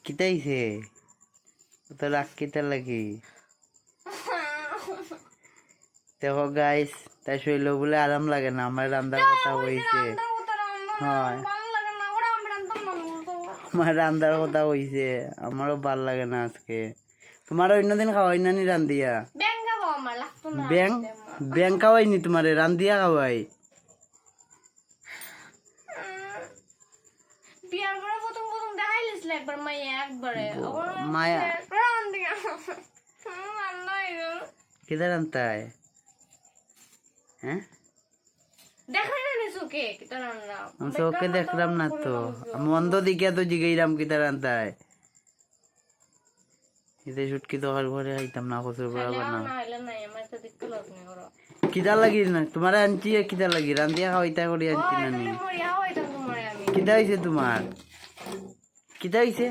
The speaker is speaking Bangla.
কিতাইছে তো রাগ কিতা লাগি দেখো গাইস তাই শৈল বলে আরাম লাগে না আমার রান্নার কথা হইছে হয় আমার রান্নার কথা হইছে আমারও ভাল লাগে না আজকে তোমার অন্যদিন খাওয়াই না নি রান্দিয়া ব্যাং ব্যাং খাওয়াইনি তোমারে রান্দিয়া খাওয়াই মায়া কিদার রান্তায় হ্যাঁ চোখে দেখলাম না তো আমি অন্ধ দিকে তো জিগাইলাম কিতা রান্তায় এতে সুটকি তো আর ঘরে আইতাম না কচুর বড়া বানাও কিতা লাগি না তোমার আনছি কিতা লাগি রান্দিয়া খাওয়াইতা করি আনছি না নি কিতা হইছে তোমার কিতা হইছে